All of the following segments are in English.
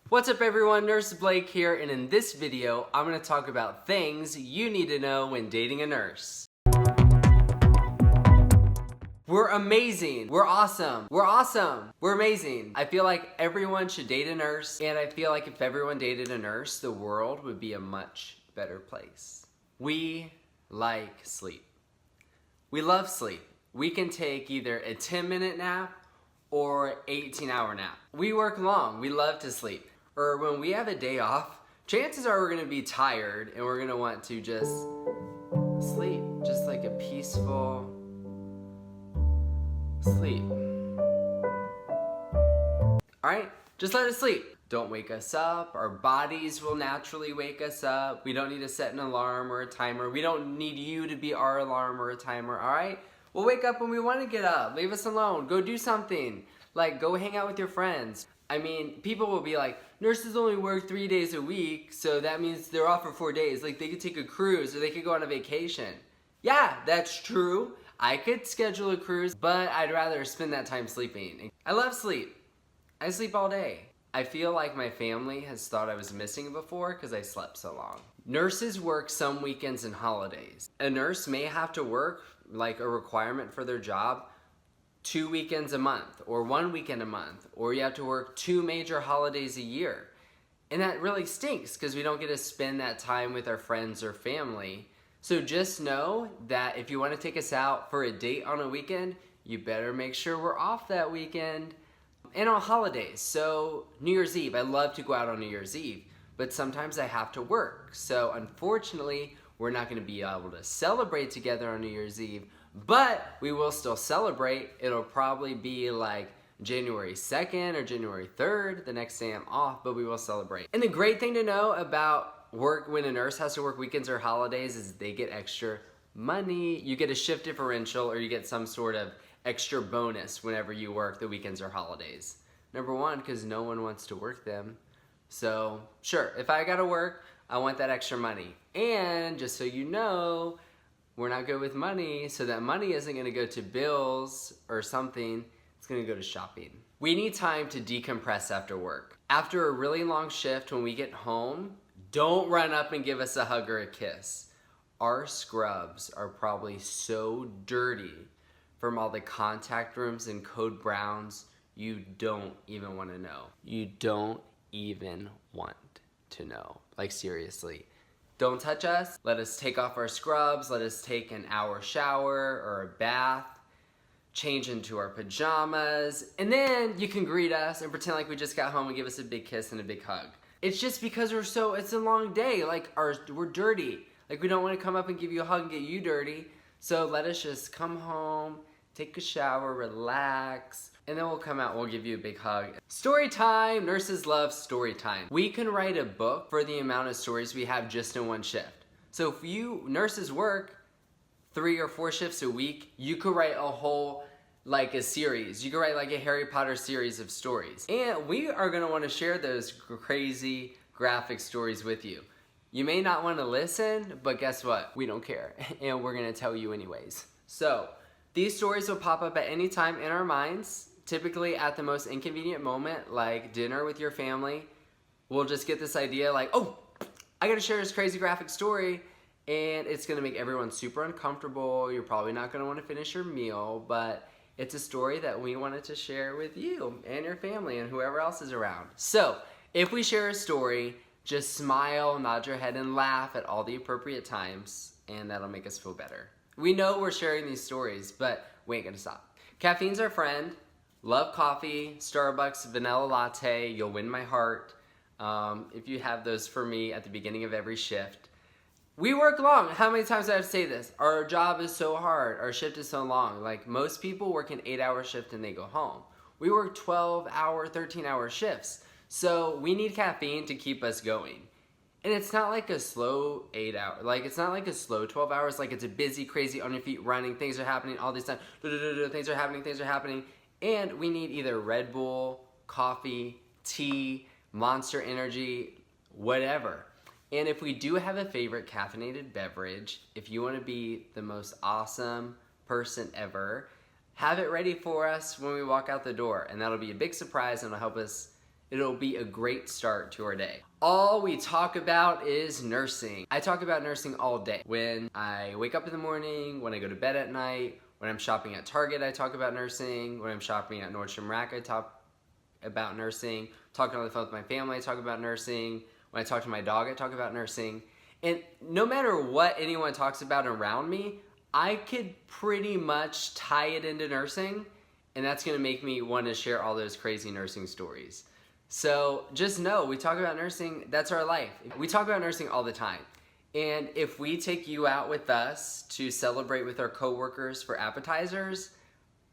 What's up everyone, Nurse Blake here, and in this video, I'm going to talk about things you need to know when dating a nurse. We're amazing. We're awesome. We're awesome. We're amazing. I feel like everyone should date a nurse, and I feel like if everyone dated a nurse, the world would be a much better place. We like sleep. We love sleep. We can take either a 10-minute nap or 18-hour nap. We work long. We love to sleep. Or when we have a day off, chances are we're gonna be tired and we're gonna want to just sleep. Just like a peaceful sleep. Alright? Just let us sleep. Don't wake us up. Our bodies will naturally wake us up. We don't need to set an alarm or a timer. We don't need you to be our alarm or a timer, alright? We'll wake up when we want to get up. Leave us alone. Go do something. Like, go hang out with your friends. I mean, people will be like, nurses only work 3 days a week, so that means they're off for 4 days. Like, they could take a cruise or they could go on a vacation. Yeah, that's true. I could schedule a cruise, but I'd rather spend that time sleeping. I love sleep. I sleep all day. I feel like my family has thought I was missing before because I slept so long. Nurses work some weekends and holidays. A nurse may have to work, like a requirement for their job, 2 weekends a month or 1 weekend a month, or you have to work 2 major holidays a year. And that really stinks because we don't get to spend that time with our friends or family. So just know that if you want to take us out for a date on a weekend, you better make sure we're off that weekend. And on holidays, so New Year's Eve, I love to go out on New Year's Eve, but sometimes I have to work. So unfortunately, we're not going to be able to celebrate together on New Year's Eve, but we will still celebrate. It'll probably be like January 2nd or January 3rd, the next day I'm off, but we will celebrate. And the great thing to know about work when a nurse has to work weekends or holidays is they get extra money. You get a shift differential or you get some sort of extra bonus whenever you work the weekends or holidays. Number one, because no one wants to work them. So sure, if I gotta work, I want that extra money. And just so you know, we're not good with money, so that money isn't gonna go to bills or something, it's gonna go to shopping. We need time to decompress after work. After a really long shift, when we get home, don't run up and give us a hug or a kiss. Our scrubs are probably so dirty from all the contact rooms and code browns, you don't even wanna know. You don't even want to know. Like seriously. Don't touch us. Let us take off our scrubs. Let us take an hour shower or a bath. Change into our pajamas. And then you can greet us and pretend like we just got home and give us a big kiss and a big hug. It's just because it's a long day. Like we're dirty. Like we don't want to come up and give you a hug and get you dirty. So let us just come home, take a shower, relax, and then we'll come out and we'll give you a big hug. Story time! Nurses love story time. We can write a book for the amount of stories we have just in one shift. So if you nurses work 3 or 4 shifts a week, you could write a whole, like a series. You could write like a Harry Potter series of stories. And we are gonna wanna share those crazy graphic stories with you. You may not wanna listen, but guess what? We don't care, and we're gonna tell you anyways. So, these stories will pop up at any time in our minds, typically at the most inconvenient moment, like dinner with your family. We'll just get this idea like, oh, I gotta share this crazy graphic story, and it's gonna make everyone super uncomfortable. You're probably not gonna wanna finish your meal, but it's a story that we wanted to share with you and your family and whoever else is around. So, if we share a story, just smile, nod your head, and laugh at all the appropriate times, and that'll make us feel better. We know we're sharing these stories, but we ain't gonna stop. Caffeine's our friend. Love coffee, Starbucks, vanilla latte, you'll win my heart. If you have those for me at the beginning of every shift. We work long. How many times do I have to say this? Our job is so hard. Our shift is so long. Like most people work an 8-hour shift and they go home. We work 12-hour, 13-hour shifts. So we need caffeine to keep us going. And it's not like a slow 8 hour, like it's not like a slow 12 hours, like it's a busy, crazy, on your feet, running, things are happening all this time, things are happening. And we need either Red Bull, coffee, tea, Monster Energy, whatever. And if we do have a favorite caffeinated beverage, if you want to be the most awesome person ever, have it ready for us when we walk out the door. And that'll be a big surprise and it'll help us It'll be a great start to our day. All we talk about is nursing. I talk about nursing all day. When I wake up in the morning, when I go to bed at night, when I'm shopping at Target, I talk about nursing. When I'm shopping at Nordstrom Rack, I talk about nursing. Talking on the phone with my family, I talk about nursing. When I talk to my dog, I talk about nursing. And no matter what anyone talks about around me, I could pretty much tie it into nursing, and that's gonna make me want to share all those crazy nursing stories. So just know, we talk about nursing, that's our life. We talk about nursing all the time. And if we take you out with us to celebrate with our coworkers for appetizers,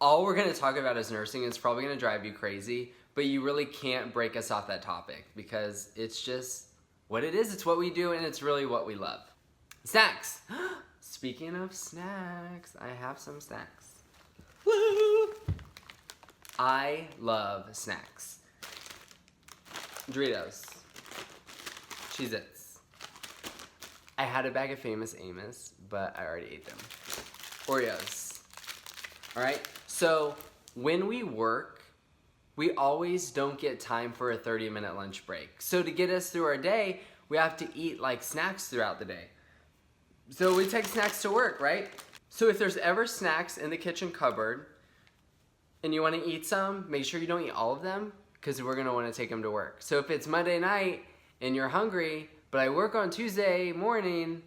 all we're gonna talk about is nursing. It's probably gonna drive you crazy, but you really can't break us off that topic because it's just what it is, it's what we do, and it's really what we love. Snacks. Speaking of snacks, I have some snacks. Woo! I love snacks. Doritos, Cheez-Its. I had a bag of Famous Amos, but I already ate them. Oreos. All right, so when we work, we always don't get time for a 30-minute lunch break. So to get us through our day, we have to eat like snacks throughout the day. So we take snacks to work, right? So if there's ever snacks in the kitchen cupboard and you want to eat some, make sure you don't eat all of them, because we're gonna wanna take them to work. So if it's Monday night and you're hungry, but I work on Tuesday morning,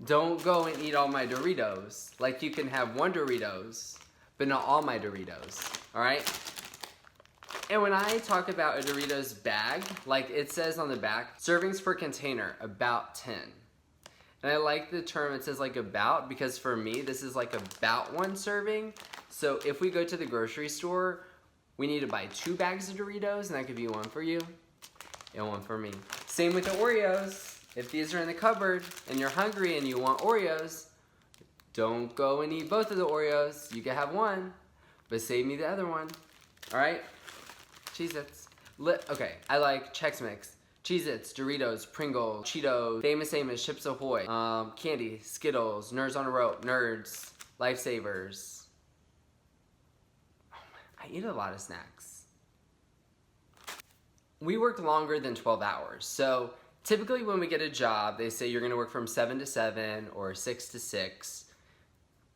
don't go and eat all my Doritos. Like, you can have one Doritos, but not all my Doritos, all right? And when I talk about a Doritos bag, like it says on the back, servings per container, about 10. And I like the term, it says like about, because for me, this is like about one serving. So if we go to the grocery store, we need to buy 2 bags of Doritos, and that could be one for you and one for me. Same with the Oreos. If these are in the cupboard and you're hungry and you want Oreos, don't go and eat both of the Oreos. You can have one, but save me the other one. All right? Cheez-Its. Okay, I like Chex Mix, Cheez-Its, Doritos, Pringles, Cheetos, Famous Amos, Chips Ahoy, candy, Skittles, Nerds on a Rope, Nerds, Lifesavers. I eat a lot of snacks. We work longer than 12 hours. So typically when we get a job, they say you're gonna work from 7 to 7 or 6 to 6.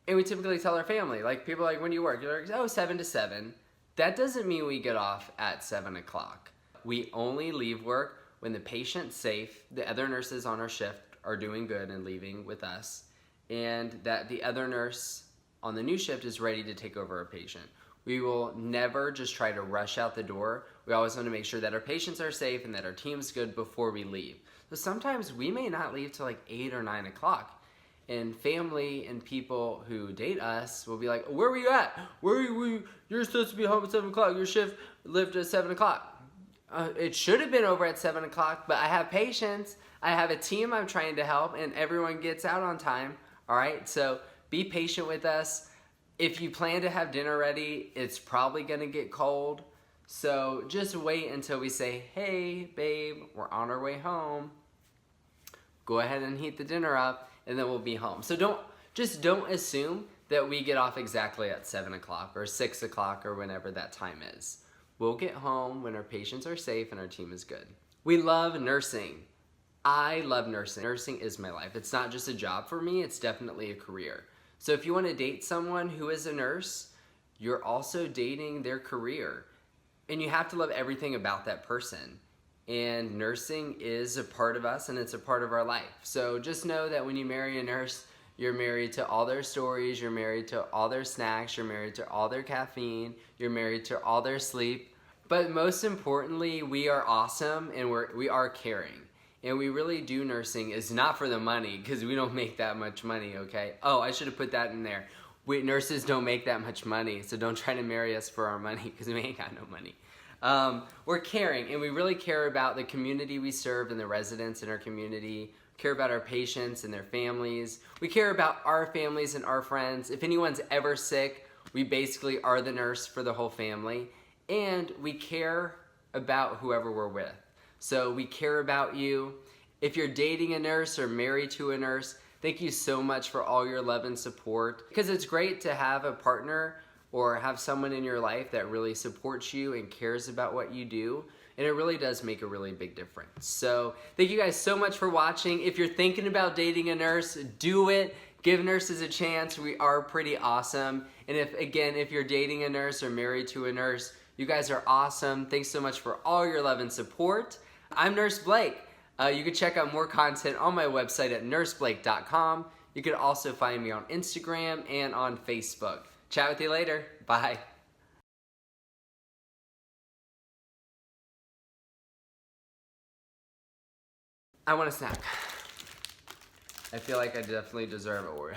And we typically tell our family, like people are like, when do you work? You're like, oh, 7 to 7. That doesn't mean we get off at 7 o'clock. We only leave work when the patient's safe, the other nurses on our shift are doing good and leaving with us, and that the other nurse on the new shift is ready to take over a patient. We will never just try to rush out the door. We always want to make sure that our patients are safe and that our team's good before we leave. So sometimes we may not leave till like 8 or 9 o'clock. And family and people who date us will be like, where were you at? You're supposed to be home at 7 o'clock. Your shift lived at 7 o'clock. It should have been over at 7 o'clock, but I have patients. I have a team I'm trying to help, and everyone gets out on time. All right, so be patient with us. If you plan to have dinner ready, it's probably gonna get cold. So just wait until we say, hey, babe, we're on our way home. Go ahead and heat the dinner up, and then we'll be home. So don't assume that we get off exactly at 7 o'clock or 6 o'clock or whenever that time is. We'll get home when our patients are safe and our team is good. We love nursing. I love nursing. Nursing is my life. It's not just a job for me, it's definitely a career. So if you want to date someone who is a nurse, you're also dating their career. And you have to love everything about that person. And nursing is a part of us, and it's a part of our life. So just know that when you marry a nurse, you're married to all their stories, you're married to all their snacks, you're married to all their caffeine, you're married to all their sleep. But most importantly, we are awesome and we are caring. And we really do nursing is not for the money, because we don't make that much money, okay? Oh, I should have put that in there. Nurses don't make that much money, so don't try to marry us for our money, because we ain't got no money. We're caring, and we really care about the community we serve and the residents in our community. We care about our patients and their families. We care about our families and our friends. If anyone's ever sick, we basically are the nurse for the whole family. And we care about whoever we're with. So we care about you. If you're dating a nurse or married to a nurse, thank you so much for all your love and support. Because it's great to have a partner or have someone in your life that really supports you and cares about what you do. and it really does make a really big difference. So thank you guys so much for watching. If you're thinking about dating a nurse, do it. Give nurses a chance. We are pretty awesome. And if you're dating a nurse or married to a nurse, you guys are awesome. Thanks so much for all your love and support. I'm Nurse Blake. You can check out more content on my website at nurseblake.com. You can also find me on Instagram and on Facebook. Chat with you later. Bye. I want a snack. I feel like I definitely deserve an Oreo.